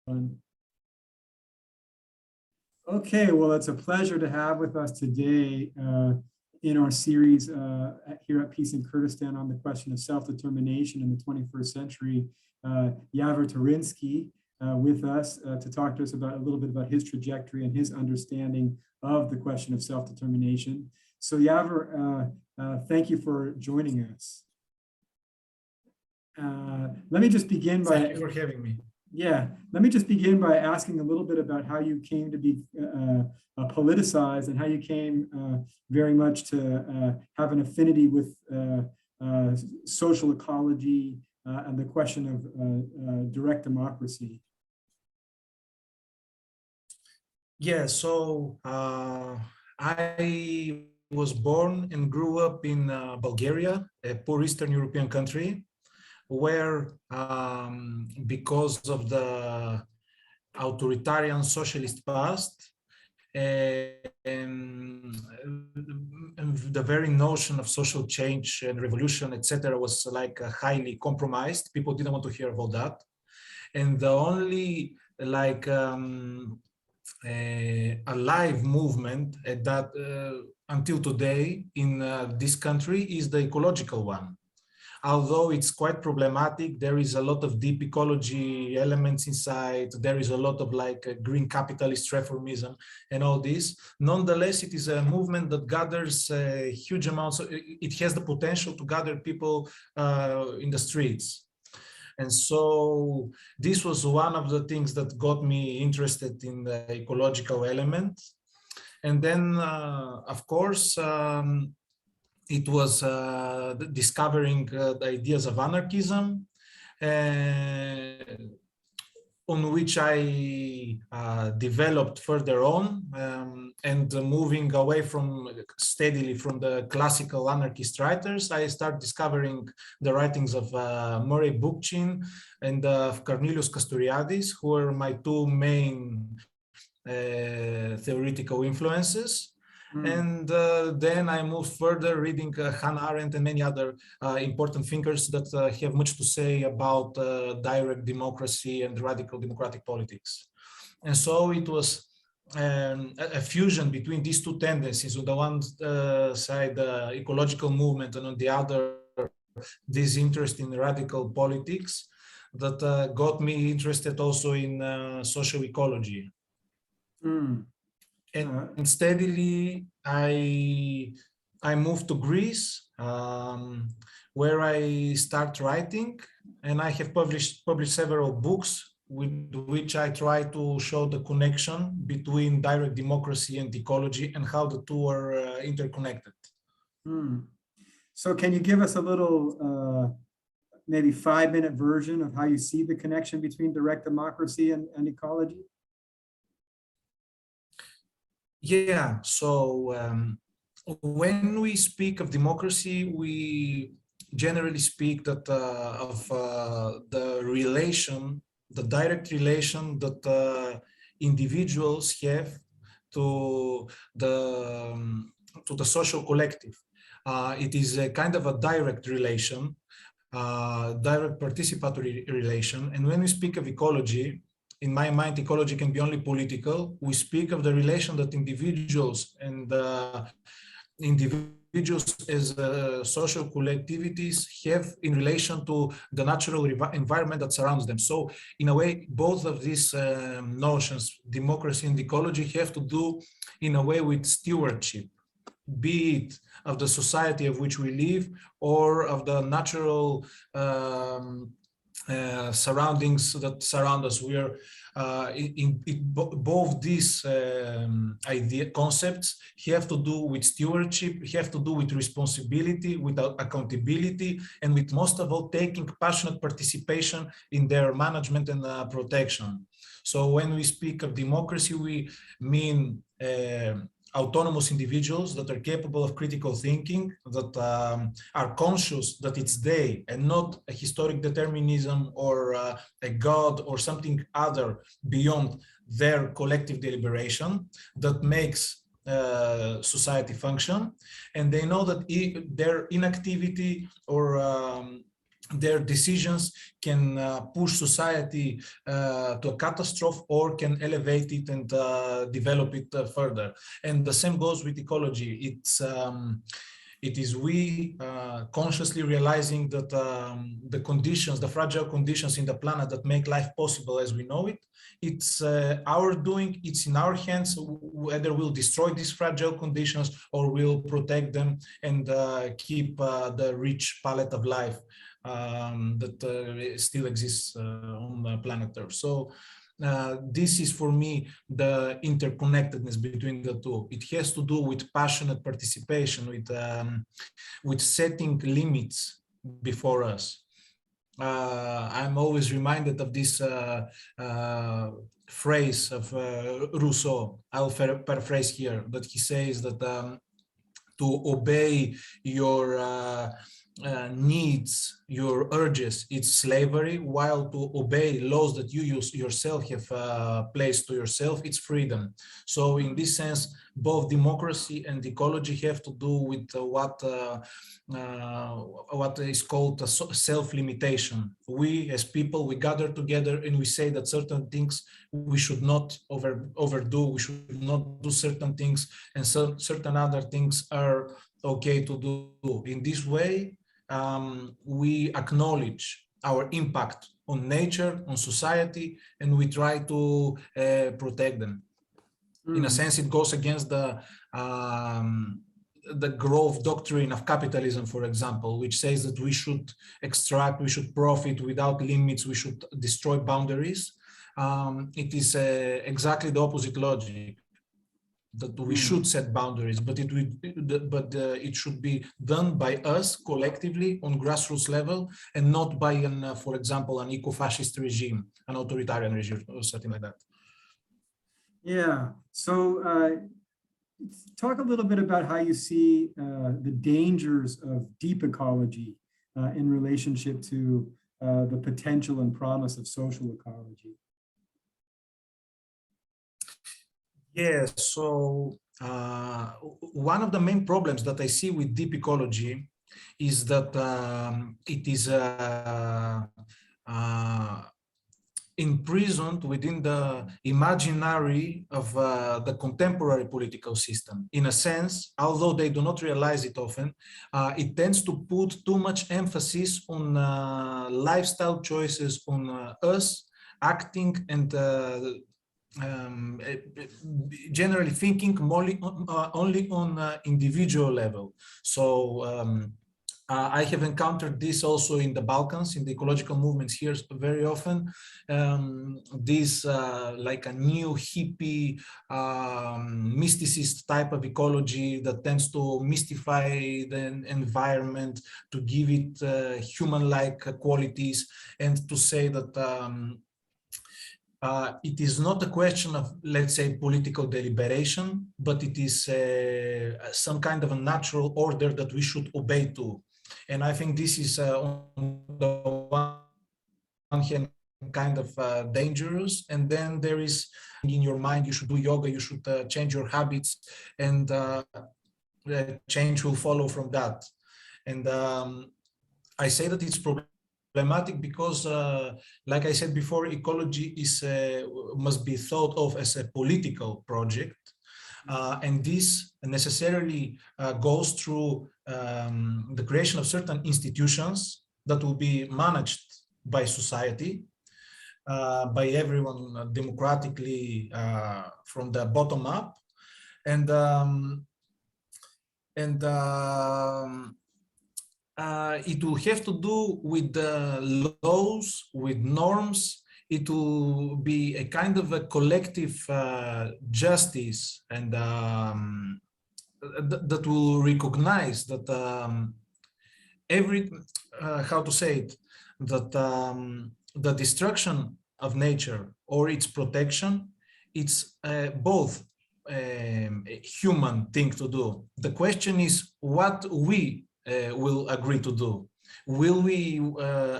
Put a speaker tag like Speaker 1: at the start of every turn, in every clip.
Speaker 1: Fun. Okay, well, it's a pleasure to have with us today in our series here at Peace in Kurdistan on the question of self-determination in the 21st century, Yavor Tarinski with us to talk to us about a little bit about his trajectory and his understanding of the question of self-determination. So Yavor, thank you for joining us. Let me just begin by—
Speaker 2: Thank you for having me.
Speaker 1: Yeah, let me just begin by asking a little bit about how you came to be politicized and how you came very much to have an affinity with social ecology and the question of direct democracy.
Speaker 2: Yeah, so I was born and grew up in Bulgaria, a poor Eastern European country, where because of the authoritarian socialist past and the very notion of social change and revolution, etc., was like highly compromised. People didn't want to hear about that. And the only like alive movement at that until today in this country is the ecological one. Although it's quite problematic, there is a lot of deep ecology elements inside, there is a lot of like green capitalist reformism and all this. Nonetheless, it is a movement that gathers huge amounts, it has the potential to gather people in the streets. And so this was one of the things that got me interested in the ecological element. And then, of course, it was discovering the ideas of anarchism, on which I developed further on, and moving away from steadily from the classical anarchist writers, I started discovering the writings of Murray Bookchin and of Cornelius Castoriadis, who are my two main theoretical influences. And then I moved further reading Hannah Arendt and many other important thinkers that have much to say about direct democracy and radical democratic politics. And so it was a fusion between these two tendencies. On the one side, the ecological movement, and on the other, this interest in radical politics that got me interested also in social ecology. And steadily, I moved to Greece, where I start writing, and I have published several books with which I try to show the connection between direct democracy and ecology and how the two are interconnected.
Speaker 1: So can you give us a little, maybe 5-minute version of how you see the connection between direct democracy and ecology?
Speaker 2: Yeah, so when we speak of democracy, we generally speak that of the relation, the direct relation that individuals have to the social collective. It is a kind of a direct relation, direct participatory relation. And when we speak of ecology, in my mind, ecology can be only political. We speak of the relation that individuals and individuals as social collectivities have in relation to the natural environment that surrounds them. So in a way, both of these notions, democracy and ecology, have to do in a way with stewardship, be it of the society of which we live or of the natural surroundings that surround us. We are both these concepts have to do with stewardship, have to do with responsibility, with accountability, and with most of all taking passionate participation in their management and protection. So when we speak of democracy, we mean autonomous individuals that are capable of critical thinking, that are conscious that it's they and not a historic determinism or a God or something other beyond their collective deliberation that makes society function. And they know that their inactivity or their decisions can push society to a catastrophe or can elevate it and develop it further. And the same goes with ecology. It is we consciously realizing that the conditions, the fragile conditions in the planet that make life possible as we know it, it's our doing, it's in our hands whether we'll destroy these fragile conditions or we'll protect them and keep the rich palette of life that still exists on planet Earth. So this is for me the interconnectedness between the two. It has to do with passionate participation, with setting limits before us. I'm always reminded of this phrase of Rousseau. I'll paraphrase here, but he says that to obey your needs, your urges, it's slavery, while to obey laws that you yourself have placed to yourself, it's freedom. So in this sense, both democracy and ecology have to do with what is called self-limitation. We as people, we gather together and we say that certain things we should not overdo, we should not do certain things, and certain other things are okay to do. In this way, we acknowledge our impact on nature, on society, and we try to protect them. In a sense, it goes against the growth doctrine of capitalism, for example, which says that we should extract, we should profit without limits, we should destroy boundaries. It is exactly the opposite logic, that we should set boundaries, but it should be done by us collectively on grassroots level, and not by for example, an eco-fascist regime, an authoritarian regime, or something like that.
Speaker 1: Yeah. So talk a little bit about how you see the dangers of deep ecology in relationship to the potential and promise of social ecology.
Speaker 2: Yes, so one of the main problems that I see with deep ecology is that it is imprisoned within the imaginary of the contemporary political system. In a sense, although they do not realize it often, it tends to put too much emphasis on lifestyle choices, on us acting and generally thinking only on individual level. So I have encountered this also in the Balkans, in the ecological movements here very often. This like a new hippie mysticist type of ecology that tends to mystify the environment, to give it human-like qualities, and to say that it is not a question of, let's say, political deliberation, but it is some kind of a natural order that we should obey to. And I think this is on the one hand kind of dangerous, and then there is in your mind you should do yoga, you should change your habits, and change will follow from that. And I say that it's problematic because, like I said before, ecology is must be thought of as a political project, and this necessarily goes through the creation of certain institutions that will be managed by society, by everyone democratically from the bottom up, and it will have to do with the laws, with norms. It will be a kind of a collective justice, and that will recognize that how to say it, that the destruction of nature or its protection, it's both a human thing to do. The question is what we will agree to do. Will we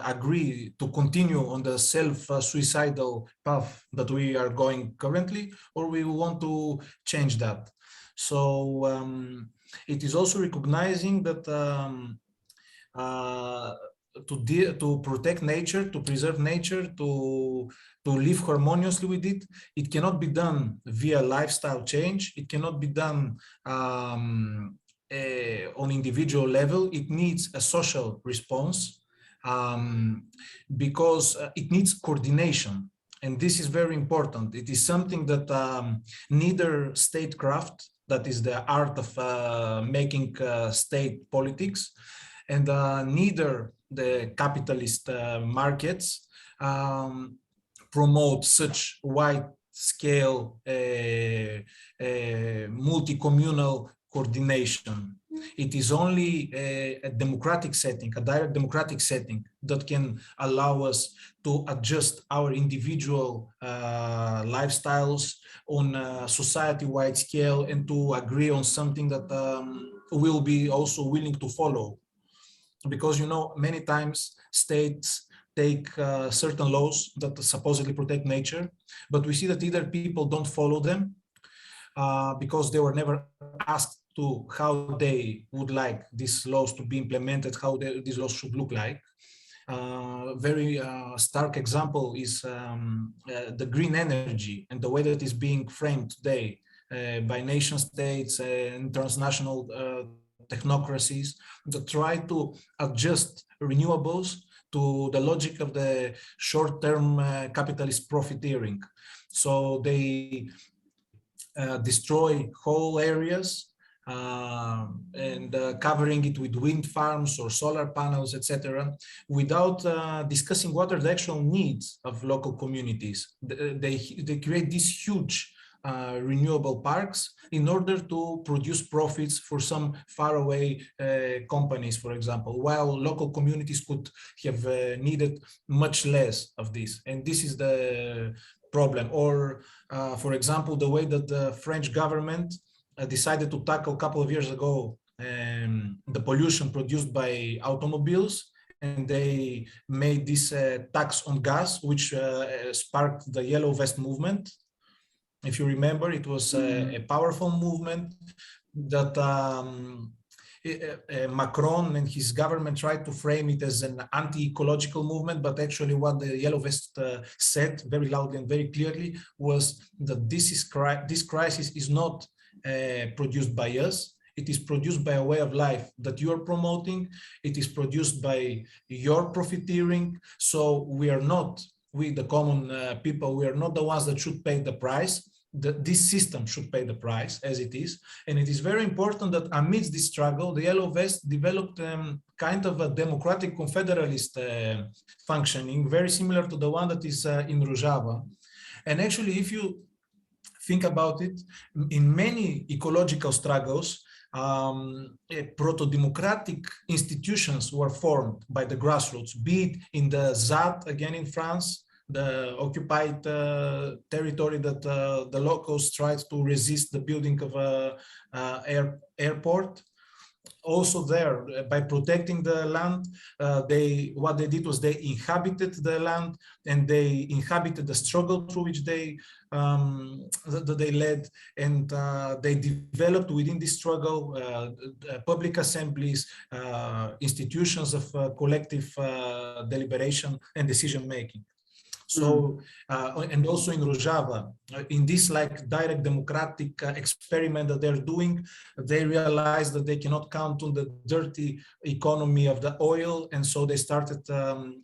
Speaker 2: agree to continue on the self-suicidal path that we are going currently, or we want to change that? So it is also recognizing that to protect nature, to preserve nature, to live harmoniously with it. It cannot be done via lifestyle change. It cannot be done on individual level. It needs a social response because it needs coordination. And this is very important. It is something that neither statecraft, that is the art of making state politics, and neither the capitalist markets promote such wide-scale multi-communal coordination. It is only a democratic setting, a direct democratic setting, that can allow us to adjust our individual lifestyles on a society-wide scale and to agree on something that will be also willing to follow. Because, you know, many times states take certain laws that supposedly protect nature, but we see that either people don't follow them because they were never asked to how they would like these laws to be implemented, how these laws should look like. Very stark example is the green energy and the way that is being framed today by nation states and transnational technocracies that try to adjust renewables to the logic of the short-term capitalist profiteering. So they destroy whole areas and covering it with wind farms or solar panels, etc., without discussing what are the actual needs of local communities. They create these huge renewable parks in order to produce profits for some faraway companies, for example, while local communities could have needed much less of this. And this is the problem. Or, for example, the way that the French government decided to tackle a couple of years ago the pollution produced by automobiles, and they made this tax on gas, which sparked the Yellow Vest movement. If you remember, it was a powerful movement that Macron and his government tried to frame it as an anti-ecological movement, but actually what the Yellow Vest said very loudly and very clearly was that this crisis is not produced by us. It is produced by a way of life that you are promoting. It is produced by your profiteering. So we are not, we the common people, we are not the ones that should pay the price. This system should pay the price as it is. And it is very important that amidst this struggle, the Yellow Vest developed kind of a democratic confederalist functioning, very similar to the one that is in Rojava. And actually, if you think about it, in many ecological struggles, proto-democratic institutions were formed by the grassroots, be it in the ZAD, again in France, the occupied territory that the locals tried to resist the building of an airport. Also there, by protecting the land, what they did was they inhabited the land and they inhabited the struggle through which they led, and they developed within this struggle public assemblies, institutions of collective deliberation and decision making. So, and also in Rojava, in this like direct democratic experiment that they're doing, they realized that they cannot count on the dirty economy of the oil. And so they started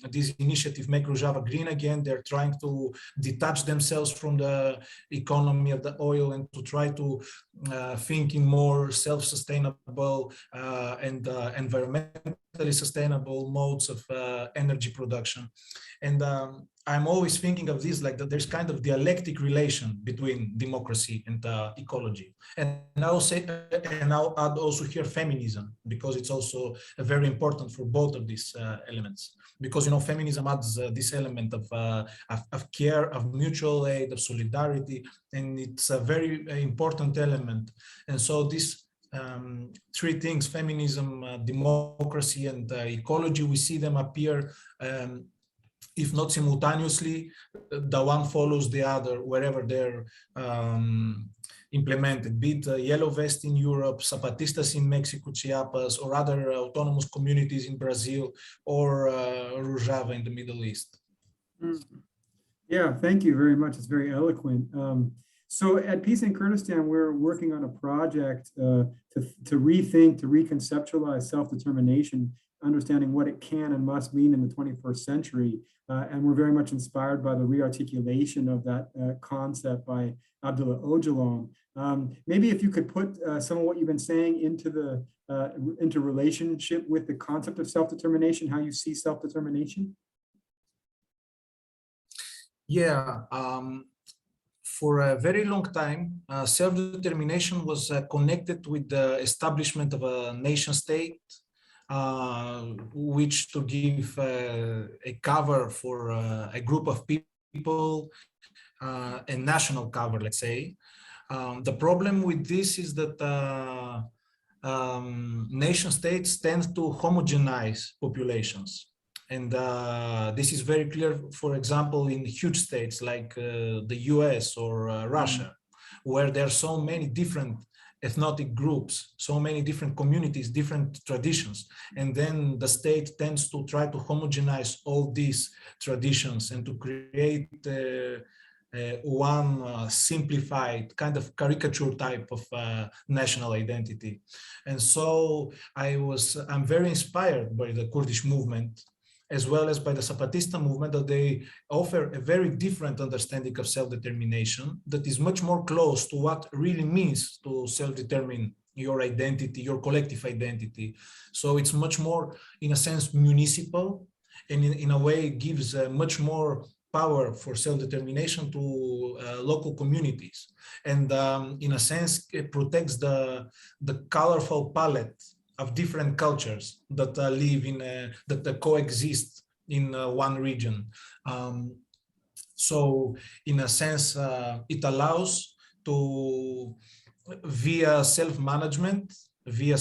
Speaker 2: this initiative, Make Rojava Green Again. They're trying to detach themselves from the economy of the oil and to try to think in more self-sustainable and environmentally sustainable modes of energy production. And I'm always thinking of this, like that there's kind of dialectic relation between democracy and ecology. And I'll say, and I'll add also here feminism, because it's also very important for both of these elements. Because, you know, feminism adds this element of care, of mutual aid, of solidarity, and it's a very important element. And so this three things, feminism, democracy, and ecology, we see them appear if not simultaneously, the one follows the other wherever they're implemented, be it Yellow Vest in Europe, Zapatistas in Mexico, Chiapas, or other autonomous communities in Brazil, or Rojava in the Middle East.
Speaker 1: Mm. Yeah, thank you very much. It's very eloquent. So at Peace in Kurdistan, we're working on a project to rethink, to reconceptualize self-determination, understanding what it can and must mean in the 21st century. And we're very much inspired by the rearticulation of that concept by Abdullah Öcalan. Maybe if you could put some of what you've been saying into relationship with the concept of self-determination, how you see self-determination.
Speaker 2: Yeah, for a very long time, self-determination was connected with the establishment of a nation state, which to give a cover for a group of people, a national cover, let's say. The problem with this is that nation states tend to homogenize populations. And this is very clear, for example, in huge states like the US or Russia, where there are so many different ethnic groups, so many different communities, different traditions. And then the state tends to try to homogenize all these traditions and to create one simplified kind of caricature type of national identity. And so I'm very inspired by the Kurdish movement, as well as by the Zapatista movement, that they offer a very different understanding of self-determination that is much more close to what really means to self-determine your identity, your collective identity. So it's much more, in a sense, municipal, and in a way gives much more power for self-determination to local communities. And in a sense, it protects the colorful palette of different cultures that live in, that coexist in one region. So in a sense, it allows to, via self-management, via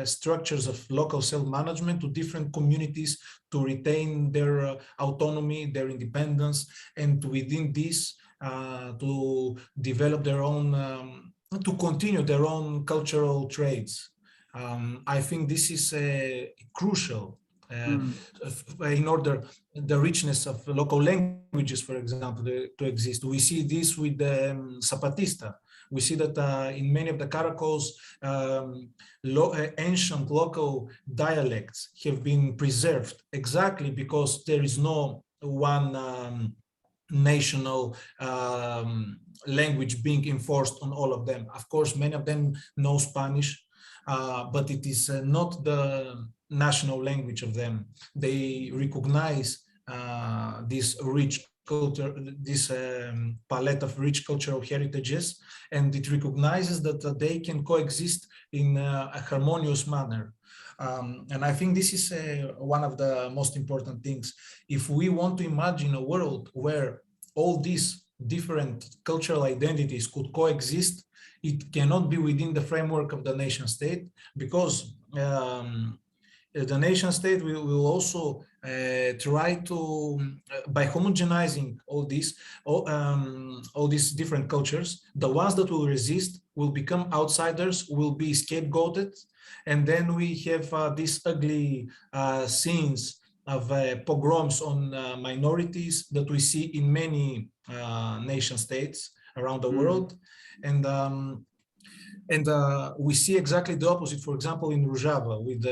Speaker 2: structures of local self-management, to different communities to retain their autonomy, their independence, and within this to develop their own, to continue their own cultural traits. I think this is crucial in order the richness of local languages, for example, to exist. We see this with the Zapatista. We see that in many of the caracals, ancient local dialects have been preserved exactly because there is no one national language being enforced on all of them. Of course, many of them know Spanish, but it is not the national language of them. They recognize this rich culture, this palette of rich cultural heritages, and it recognizes that they can coexist in a harmonious manner. And I think this is one of the most important things. If we want to imagine a world where all these different cultural identities could coexist, it cannot be within the framework of the nation state, because the nation state will also try to, by homogenizing all these different cultures, the ones that will resist will become outsiders, will be scapegoated, and then we have these ugly scenes of pogroms on minorities that we see in many nation states around the world. And we see exactly the opposite, for example, in Rojava, with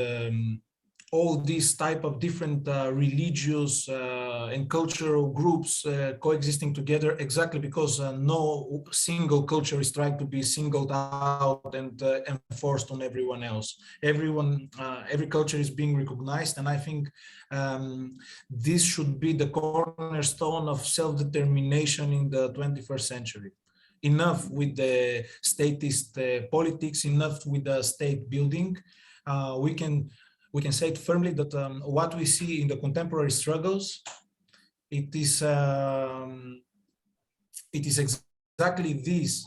Speaker 2: all these type of different religious and cultural groups coexisting together, exactly because no single culture is trying to be singled out and enforced on everyone else. Every culture is being recognized, and I think this should be the cornerstone of self-determination in the 21st century. Enough with the statist politics, enough with the state building. We can say it firmly that what we see in the contemporary struggles, it is exactly this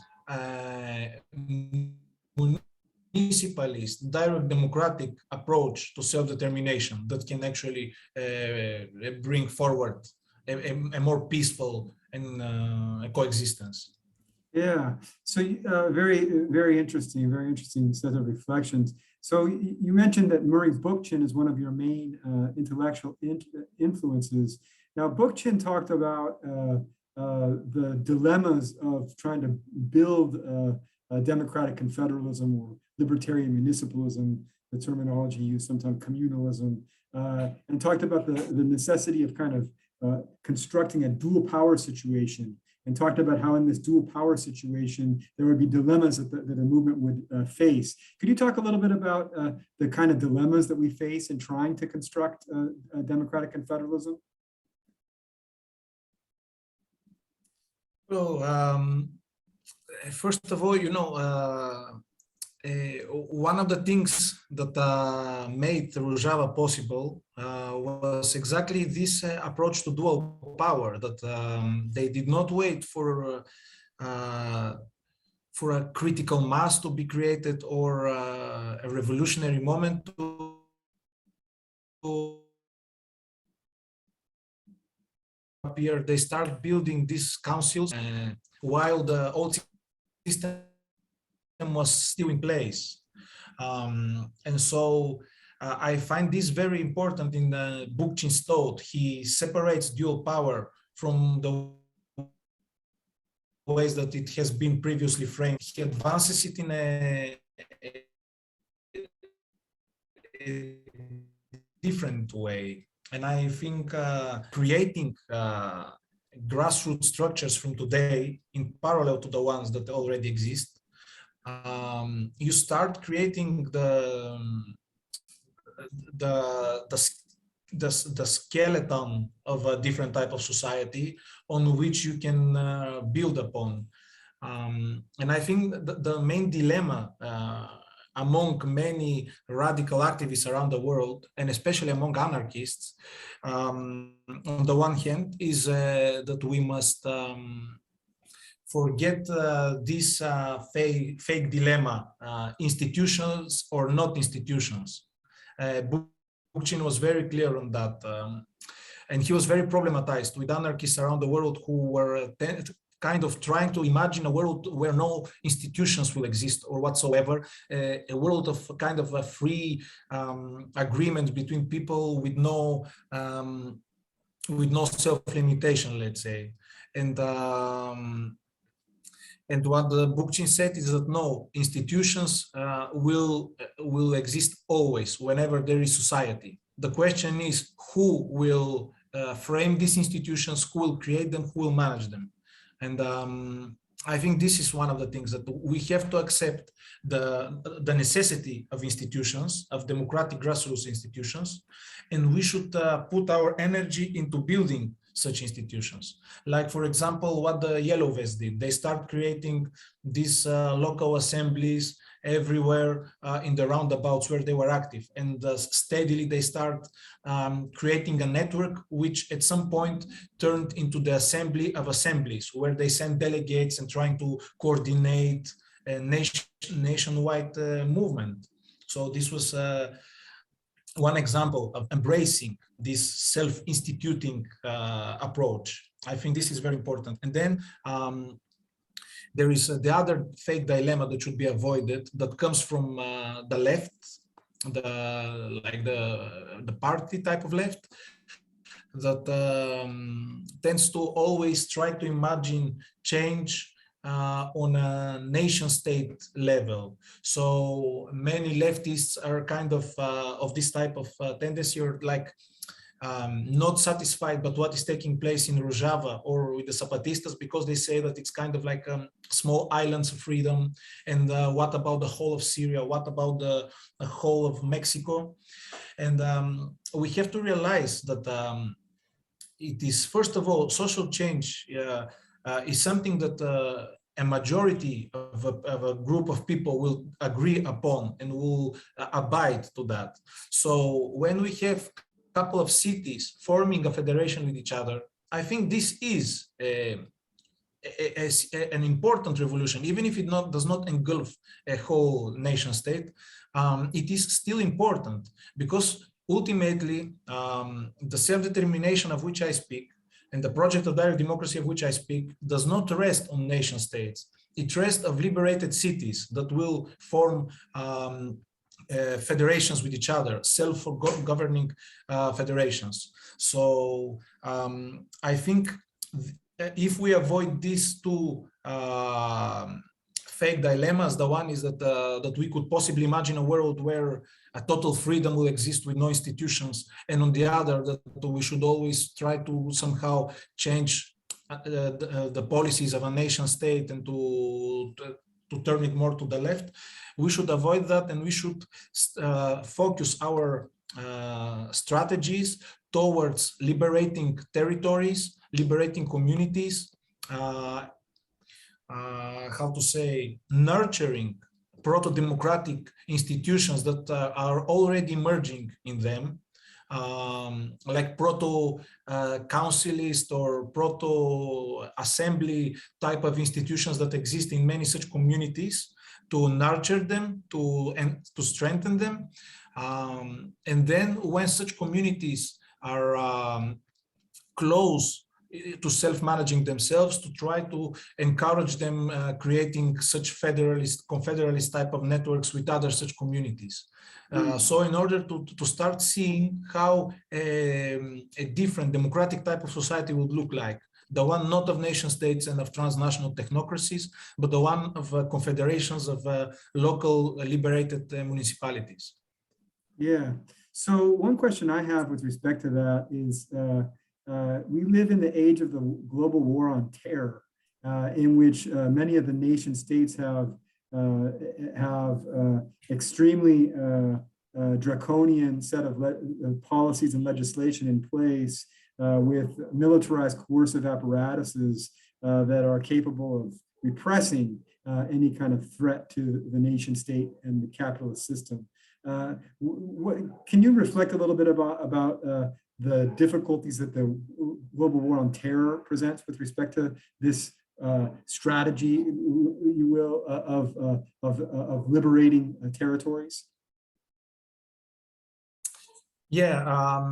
Speaker 2: municipalist, direct democratic approach to self-determination that can actually bring forward a more peaceful and coexistence.
Speaker 1: Yeah, so very interesting set of reflections. So you mentioned that Murray Bookchin is one of your main intellectual influences. Now, Bookchin talked about the dilemmas of trying to build a democratic confederalism or libertarian municipalism, the terminology used, sometimes communalism, and talked about the necessity of kind of constructing a dual power situation, and talked about how in this dual power situation, there would be dilemmas that the movement would face. Could you talk a little bit about the kind of dilemmas that we face in trying to construct a democratic confederalism?
Speaker 2: So, first of all, one of the things that made Rojava possible was exactly this approach to dual power, that they did not wait for a critical mass to be created or a revolutionary moment to appear. They start building these councils while the old system was still in place. And so I find this very important in Bookchin's thought. He separates dual power from the ways that it has been previously framed. He advances it in a different way. And I think creating grassroots structures from today in parallel to the ones that already exist, you start creating the skeleton of a different type of society on which you can build upon. And I think the main dilemma among many radical activists around the world, and especially among anarchists, on the one hand, is that we must forget this fake dilemma, institutions or not institutions. Bookchin was very clear on that. And he was very problematized with anarchists around the world who were kind of trying to imagine a world where no institutions will exist or whatsoever, a world of kind of a free agreement between people with no self-limitation, let's say. And what the Bookchin said is that no, institutions will exist always, whenever there is society. The question is who will frame these institutions, who will create them, who will manage them. And I think this is one of the things that we have to accept, the necessity of institutions, of democratic grassroots institutions, and we should put our energy into building such institutions. Like, for example, what the Yellow Vests did. They start creating these local assemblies everywhere in the roundabouts where they were active. And steadily they start creating a network, which at some point turned into the assembly of assemblies, where they send delegates and trying to coordinate a nationwide movement. So this was one example of embracing this self-instituting approach. I think this is very important. And then there is the other fake dilemma that should be avoided, that comes from the left, the party type of left, that tends to always try to imagine change on a nation state level. So many leftists are kind of this type of tendency, or like not satisfied but what is taking place in Rojava or with the Zapatistas, because they say that it's kind of like small islands of freedom. And what about the whole of Syria? What about the whole of Mexico? And we have to realize that it is, first of all, social change is something that a majority of a group of people will agree upon and will abide to that. So when we have a couple of cities forming a federation with each other, I think this is a an important revolution, even if it does not engulf a whole nation state, it is still important because ultimately the self-determination of which I speak and the project of direct democracy of which I speak does not rest on nation states. It rests of liberated cities that will form federations with each other, self-governing federations. So I think if we avoid these two fake dilemmas, the one is that that we could possibly imagine a world where a total freedom will exist with no institutions, and on the other, that we should always try to somehow change the policies of a nation state and to turn it more to the left. We should avoid that, and we should focus our strategies towards liberating territories, liberating communities, how to say, nurturing proto-democratic institutions that are already emerging in them, like proto-councilist or proto-assembly type of institutions that exist in many such communities, to nurture them, to strengthen them. And then when such communities are close to self-managing themselves, to try to encourage them creating such federalist, confederalist type of networks with other such communities. So in order to start seeing how a different democratic type of society would look like, the one not of nation states and of transnational technocracies, but the one of confederations of local liberated municipalities.
Speaker 1: Yeah. So one question I have with respect to that is, we live in the age of the global war on terror, in which many of the nation states have extremely draconian set of policies and legislation in place, with militarized coercive apparatuses that are capable of repressing any kind of threat to the nation state and the capitalist system. Can you reflect a little bit about the difficulties that the global war on terror presents with respect to this strategy, you will, of liberating territories?
Speaker 2: Yeah,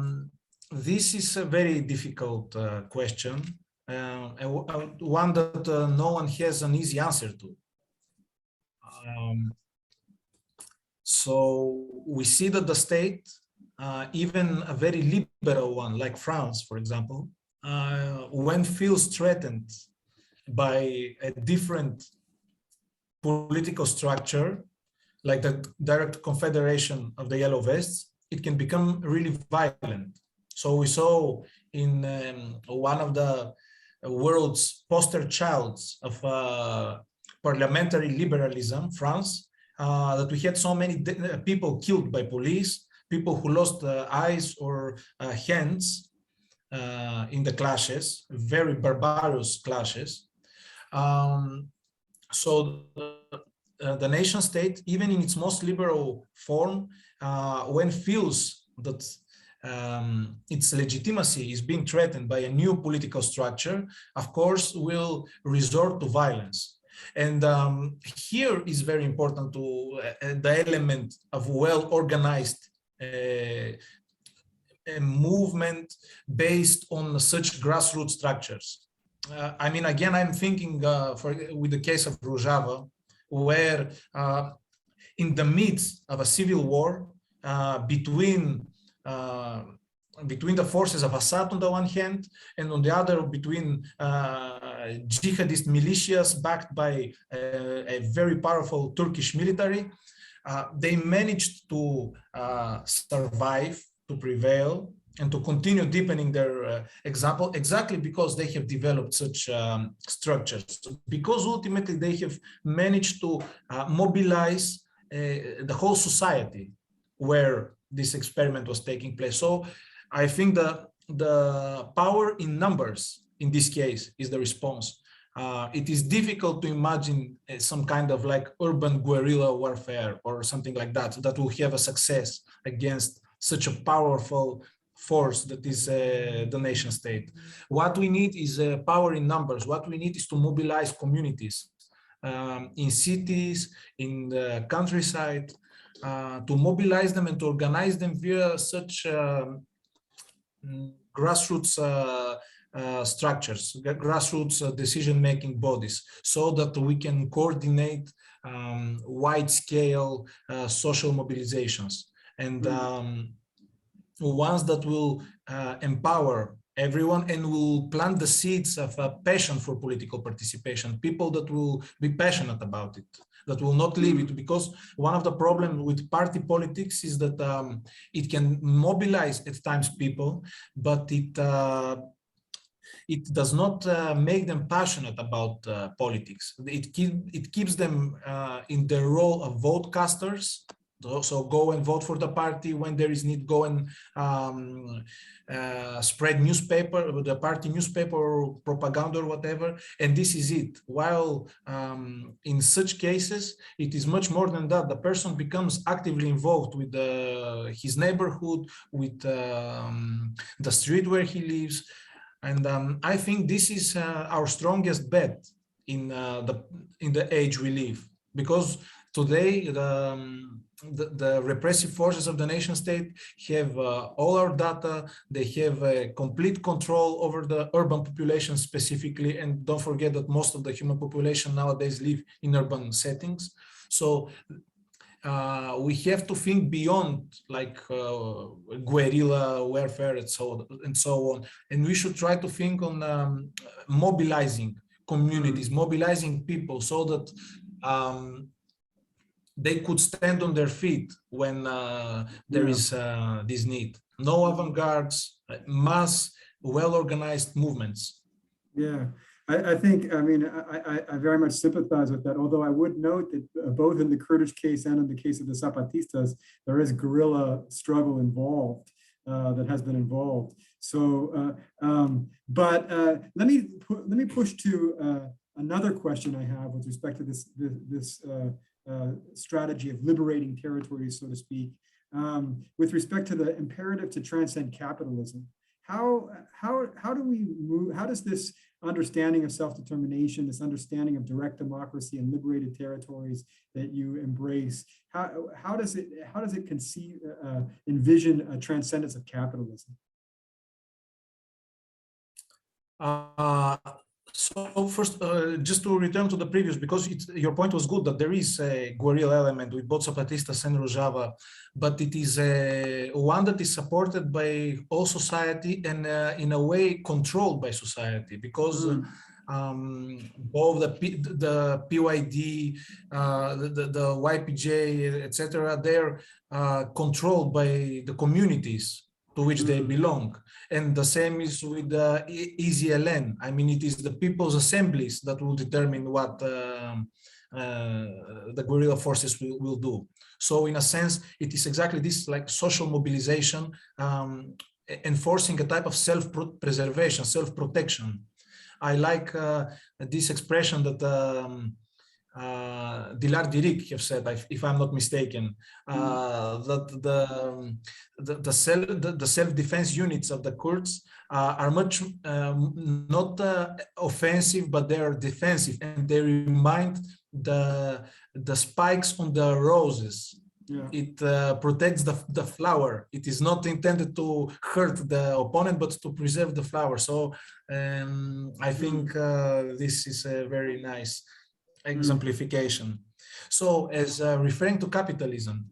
Speaker 2: this is a very difficult question, one that no one has an easy answer to. So we see that the state, even a very liberal one like France, for example, when feels threatened by a different political structure, like the direct confederation of the Yellow Vests, it can become really violent. So we saw in one of the world's poster childs of parliamentary liberalism, France, that we had so many people killed by police, people who lost eyes or hands in the clashes, very barbarous clashes. So the nation state, even in its most liberal form, when feels that its legitimacy is being threatened by a new political structure, of course, will resort to violence. And here is very important to the element of well-organized a movement based on such grassroots structures. I mean, again, I'm thinking with the case of Rojava, where in the midst of a civil war between the forces of Assad on the one hand, and on the other between jihadist militias backed by a very powerful Turkish military, they managed to survive, to prevail, and to continue deepening their example, exactly because they have developed such structures, because ultimately they have managed to mobilize the whole society where this experiment was taking place. So I think the power in numbers in this case is the response. It is difficult to imagine some kind of like urban guerrilla warfare or something like that that will have a success against such a powerful force that is the nation state. What we need is power in numbers. What we need is to mobilize communities in cities, in the countryside, to mobilize them and to organize them via such grassroots structures, grassroots decision-making bodies, so that we can coordinate wide-scale social mobilizations. And ones that will empower everyone and will plant the seeds of a passion for political participation, people that will be passionate about it, that will not leave it, because one of the problems with party politics is that it can mobilize at times people, but it does not make them passionate about politics. It keeps them in the role of vote casters. So go and vote for the party when there is need. Go and spread newspaper, the party newspaper or propaganda or whatever. And this is it. While in such cases, it is much more than that. The person becomes actively involved with his neighborhood, with the street where he lives. And I think this is our strongest bet in the age we live, because today the repressive forces of the nation state have all our data. They have complete control over the urban population specifically, and don't forget that most of the human population nowadays live in urban settings. So we have to think beyond like guerrilla warfare and so on. And we should try to think on mobilizing communities, mobilizing people, so that they could stand on their feet when there is this need. No avant-gardes, mass, well-organized movements.
Speaker 1: Yeah, I think, I mean, I very much sympathize with that, although I would note that both in the Kurdish case and in the case of the Zapatistas, there is guerrilla struggle involved, that has been involved. So, but let me push to another question I have with respect to this strategy of liberating territories, so to speak, with respect to the imperative to transcend capitalism. How do we move? How does this understanding of self-determination, this understanding of direct democracy and liberated territories that you embrace, how does it conceive, envision a transcendence of capitalism?
Speaker 2: So first, just to return to the previous, because your point was good that there is a guerrilla element with both Zapatistas and Rojava, but it is one that is supported by all society and in a way controlled by society, because both the PYD, the YPJ, etc., they're controlled by the communities to which they belong. And the same is with the EZLN. I mean, it is the people's assemblies that will determine what the guerrilla forces will do. So in a sense, it is exactly this, like social mobilization, enforcing a type of self-preservation, self-protection. I like this expression that Dilar Dirik have said, if I'm not mistaken, that the self-defense units of the Kurds are much not offensive, but they are defensive, and they remind the spikes on the roses. Yeah. It protects the flower. It is not intended to hurt the opponent, but to preserve the flower. So I think this is a very nice exemplification. So as referring to capitalism,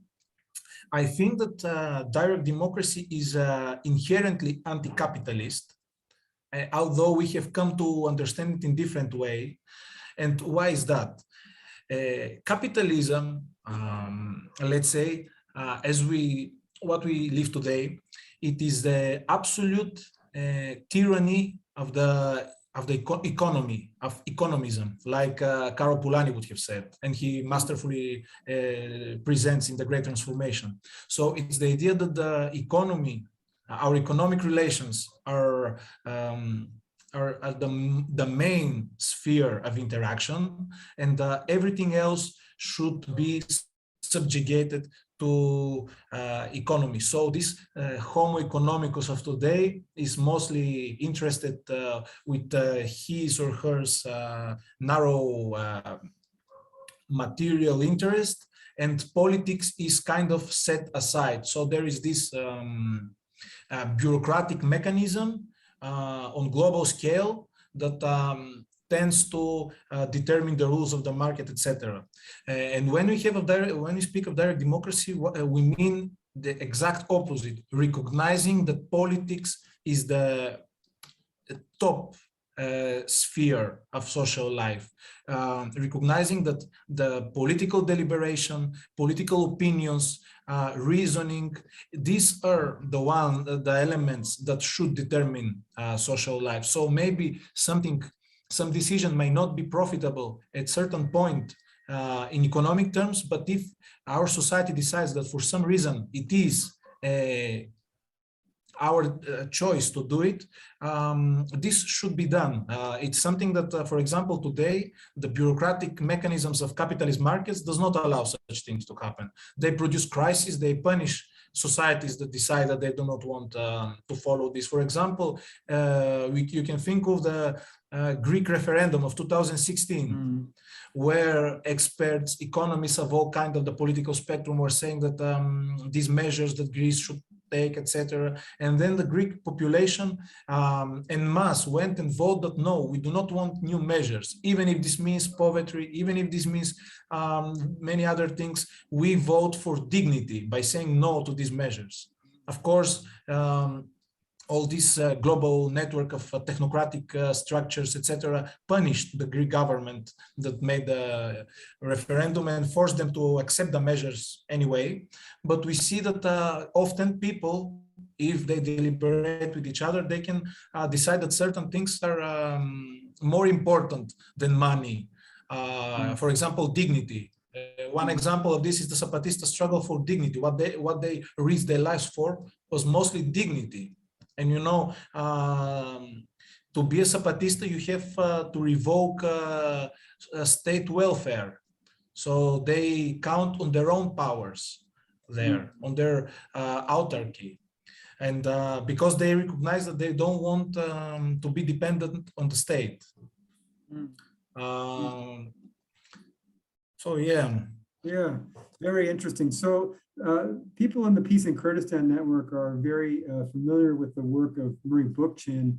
Speaker 2: I think that direct democracy is inherently anti-capitalist, although we have come to understand it in different way. And why is that? Capitalism, let's say, as what we live today, it is the absolute tyranny of the economy, of economism, like Karol Polanyi would have said, and he masterfully presents in The Great Transformation. So it's the idea that the economy, our economic relations are the main sphere of interaction, and everything else should be subjugated to economy. So this Homo economicus of today is mostly interested with his or her narrow material interest, and politics is kind of set aside. So there is this bureaucratic mechanism on global scale that tends to determine the rules of the market, etc. And when we speak of direct democracy, we mean the exact opposite, recognizing that politics is the top sphere of social life, recognizing that the political deliberation, political opinions, reasoning, these are the elements that should determine social life. So maybe some decision may not be profitable at certain point in economic terms, but if our society decides that for some reason it is our choice to do it, this should be done. It's something that, for example, today, the bureaucratic mechanisms of capitalist markets does not allow such things to happen. They produce crises, they punish societies that decide that they do not want to follow this. For example, you can think of the Greek referendum of 2016, where experts, economists of all kinds of the political spectrum were saying that these measures that Greece should take, etc. And then the Greek population en masse went and voted that no, we do not want new measures, even if this means poverty, even if this means many other things. We vote for dignity by saying no to these measures. Of course, all this global network of technocratic structures, etc., punished the Greek government that made the referendum and forced them to accept the measures anyway. But we see that often people, if they deliberate with each other, they can decide that certain things are more important than money. For example, dignity. One example of this is the Zapatista struggle for dignity. What they risked their lives for was mostly dignity. And you know, to be a Zapatista, you have to revoke state welfare. So they count on their own powers there, on their autarky. And because they recognize that they don't want to be dependent on the state. So yeah.
Speaker 1: Yeah, very interesting. So people in the Peace in Kurdistan network are very familiar with the work of Murray Bookchin,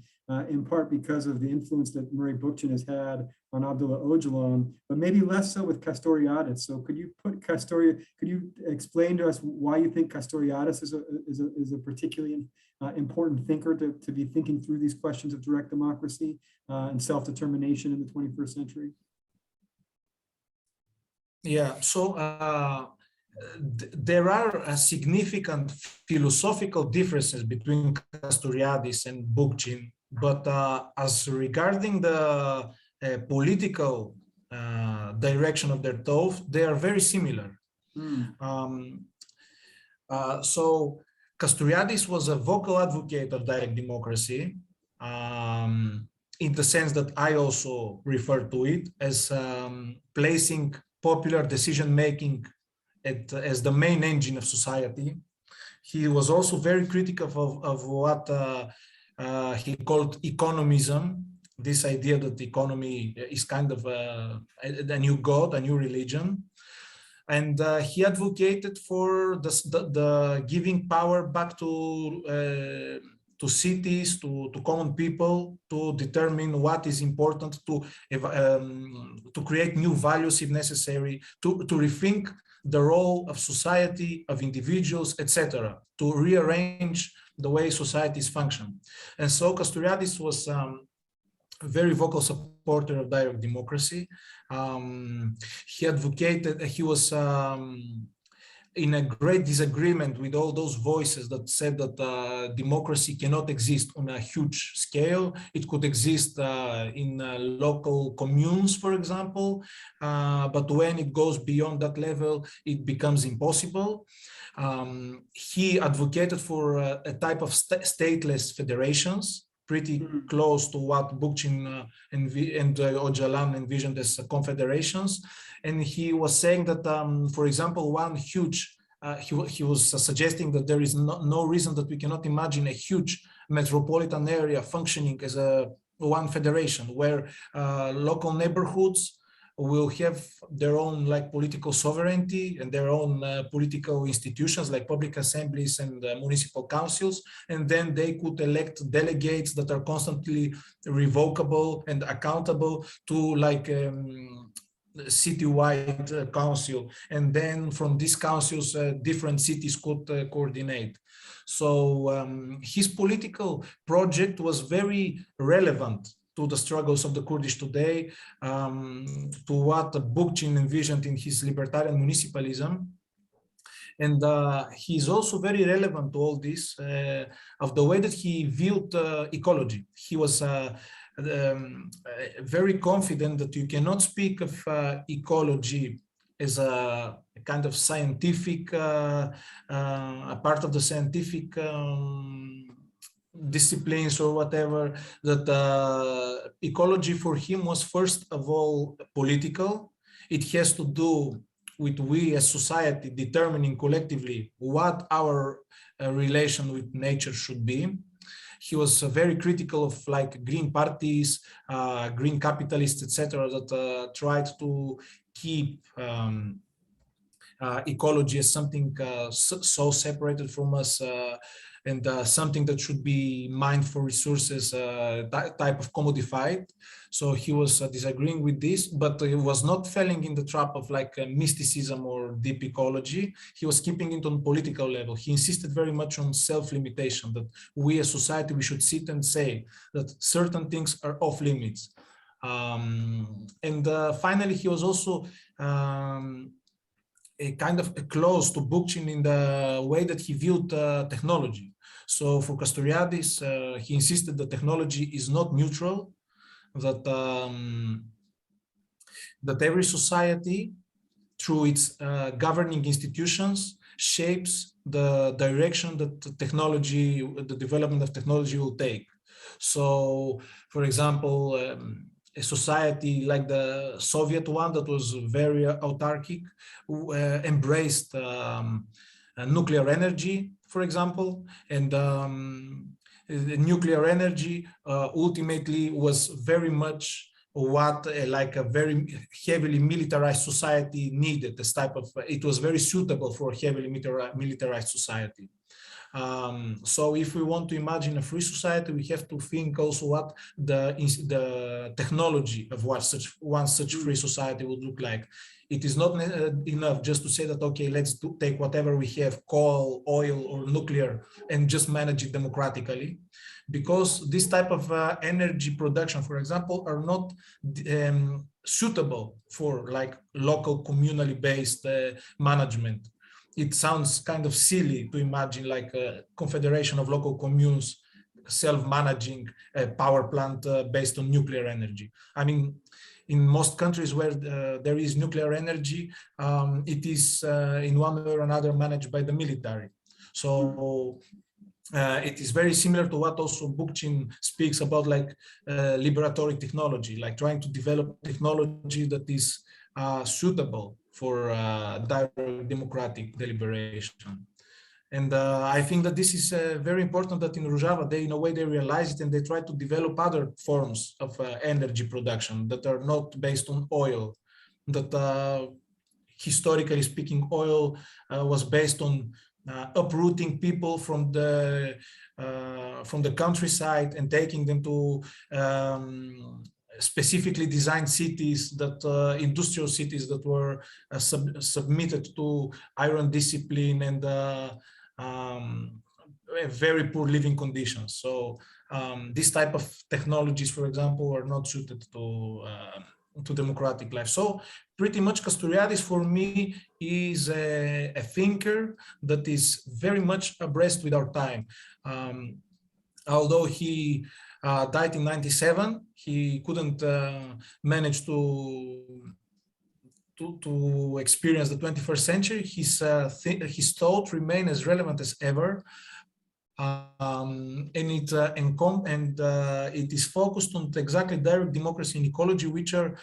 Speaker 1: in part because of the influence that Murray Bookchin has had on Abdullah Öcalan, but maybe less so with Castoriadis. So could you explain to us why you think Castoriadis is a particularly important thinker to be thinking through these questions of direct democracy and self-determination in the 21st century?
Speaker 2: Yeah, so there are significant philosophical differences between Castoriadis and Bookchin, but as regarding the political direction of their thought, they are very similar. So Castoriadis was a vocal advocate of direct democracy, in the sense that I also refer to it as placing popular decision-making as the main engine of society. He was also very critical of what he called economism, this idea that the economy is kind of a new god, a new religion. And he advocated for the giving power back to cities, to common people, to determine what is important, to create new values if necessary, to rethink the role of society, of individuals, etc., to rearrange the way societies function. And so Castoriadis was a very vocal supporter of direct democracy. He was in a great disagreement with all those voices that said that democracy cannot exist on a huge scale. It could exist in local communes, for example, but when it goes beyond that level, it becomes impossible. He advocated for a type of stateless federations, pretty close to what Bookchin and Öcalan envisioned as confederations. And he was saying that, for example, one huge he was suggesting that there is no reason that we cannot imagine a huge metropolitan area functioning as a one federation where local neighborhoods will have their own like political sovereignty and their own political institutions like public assemblies and municipal councils, and then they could elect delegates that are constantly revocable and accountable to like citywide council, and then from these councils different cities could coordinate. So his political project was very relevant to the struggles of the Kurdish today, to what Bookchin envisioned in his libertarian municipalism. And he's also very relevant to all this of the way that he viewed ecology. He was very confident that you cannot speak of ecology as a kind of scientific, a part of the scientific disciplines or whatever, that ecology for him was first of all political. It has to do with we as society determining collectively what our relation with nature should be. He was very critical of like green parties, green capitalists, etc., that tried to keep ecology as something so separated from us, and something that should be mined for resources, type of commodified. So he was disagreeing with this, but he was not falling in the trap of like mysticism or deep ecology. He was keeping it on political level. He insisted very much on self-limitation, that we as society, we should sit and say that certain things are off limits. And finally, he was also a kind of close to Bookchin in the way that he viewed technology. So for Castoriadis, he insisted that technology is not neutral, that that every society, through its governing institutions, shapes the direction that technology, the development of technology will take. So, for example, a society like the Soviet one that was very autarkic, embraced nuclear energy, for example, and the nuclear energy ultimately was very much what like a very heavily militarized society needed. This type of, it was very suitable for a heavily militarized society. So if we want to imagine a free society, we have to think also what the technology of what such free society would look like. It is not enough just to say that, okay, let's take whatever we have, coal, oil, or nuclear, and just manage it democratically. Because this type of energy production, for example, are not suitable for like local communally based management. It sounds kind of silly to imagine like a confederation of local communes self-managing a power plant based on nuclear energy. I mean, in most countries where there is nuclear energy, it is in one way or another managed by the military. So it is very similar to what also Bookchin speaks about, like liberatory technology, like trying to develop technology that is suitable for direct democratic deliberation. And I think that this is very important, that in Rojava, they, in a way, they realize it and they try to develop other forms of energy production that are not based on oil, that historically speaking, oil was based on uprooting people from the countryside and taking them to specifically designed cities, that industrial cities that were submitted to iron discipline and very poor living conditions. So this type of technologies, for example, are not suited to democratic life. So pretty much Castoriadis for me is a thinker that is very much abreast with our time. Although he died in 97, he couldn't manage to experience the 21st century. His thought remained as relevant as ever. it is focused on exactly direct democracy and ecology, which are,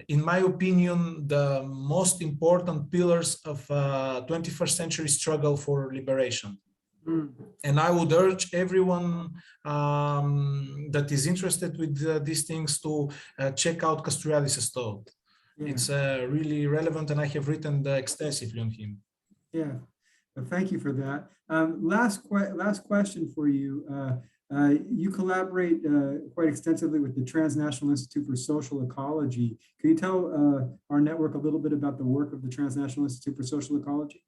Speaker 2: in my opinion, the most important pillars of 21st century struggle for liberation.
Speaker 1: Mm.
Speaker 2: And I would urge everyone that is interested with these things to check out Castoriadis' thought.
Speaker 1: Yeah.
Speaker 2: It's really relevant, and I have written extensively on him.
Speaker 1: Yeah. Well, thank you for that. Last question for you. You collaborate quite extensively with the Transnational Institute for Social Ecology. Can you tell our network a little bit about the work of the Transnational Institute for Social Ecology?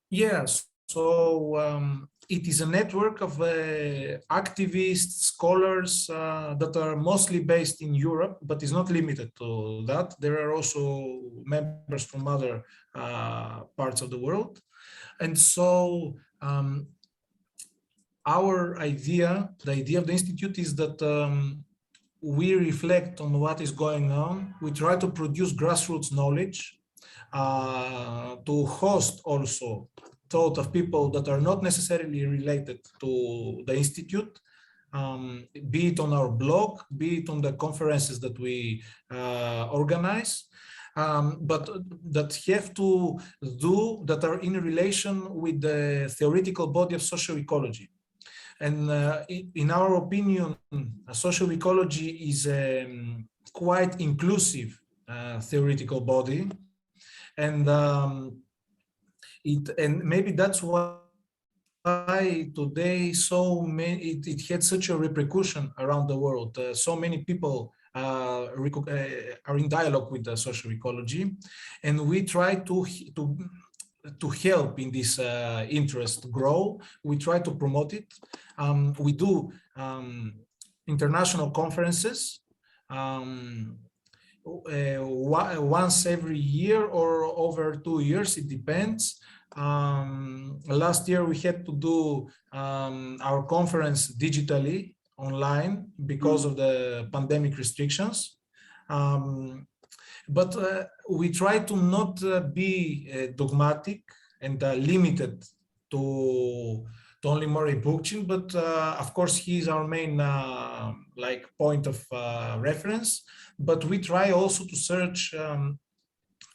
Speaker 2: Yes. So it is a network of activists, scholars that are mostly based in Europe, but is not limited to that. There are also members from other parts of the world. And so the idea of the Institute is that we reflect on what is going on. We try to produce grassroots knowledge, to host also thought of people that are not necessarily related to the Institute, be it on our blog, be it on the conferences that we organize, but that have to do, that are in relation with the theoretical body of social ecology. And in our opinion, social ecology is a quite inclusive theoretical body. And maybe that's why today it had such a repercussion around the world. So many people are in dialogue with the social ecology, and we try to help in this interest grow. We try to promote it. We do international conferences. Once every year or over 2 years, it depends. Last year we had to do our conference digitally online because of the pandemic restrictions. But we try to not be dogmatic and limited to only Murray Bookchin, but of course he is our main point of reference. But we try also to search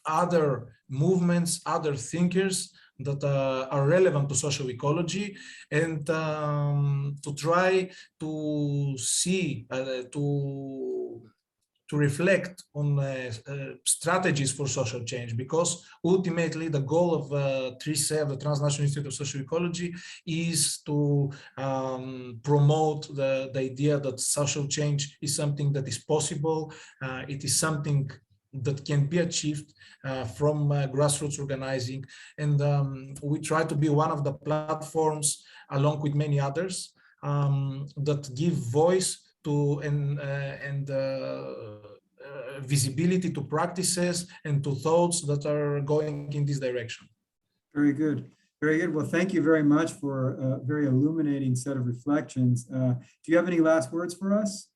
Speaker 2: other movements, other thinkers that are relevant to social ecology, and to try to see, to reflect on strategies for social change, because ultimately the goal of TRISEV, the Transnational Institute of Social Ecology, is to promote the idea that social change is something that is possible. It is something that can be achieved from grassroots organizing. And we try to be one of the platforms, along with many others, that give voice to and visibility to practices and to thoughts that are going in this direction.
Speaker 1: Very good. Very good. Well, thank you very much for a very illuminating set of reflections. Do you have any last words for us?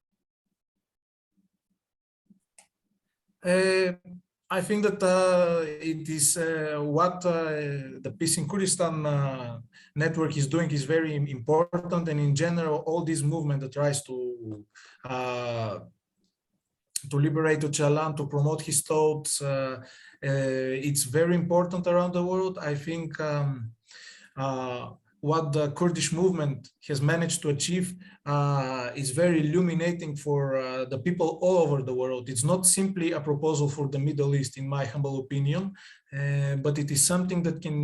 Speaker 2: I think that it is what the Peace in Kurdistan network is doing is very important, and in general, all this movement that tries to liberate Öcalan, to promote his thoughts, it's very important around the world. I think what the Kurdish movement has managed to achieve is very illuminating for the people all over the world. It's not simply a proposal for the Middle East, in my humble opinion, but it is something that can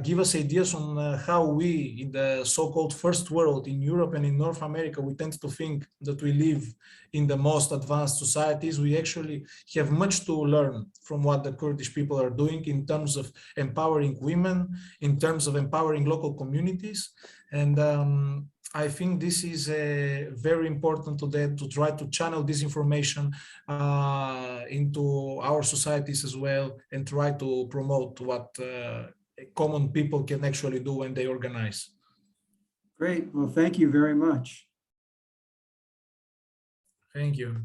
Speaker 2: give us ideas on how we, in the so-called first world, in Europe and in North America, we tend to think that we live in the most advanced societies. We actually have much to learn from what the Kurdish people are doing in terms of empowering women, in terms of empowering local communities. And I think this is very important today, to try to channel this information into our societies as well, and try to promote what common people can actually do when they organize.
Speaker 1: Great. Well, thank you very much.
Speaker 2: Thank you.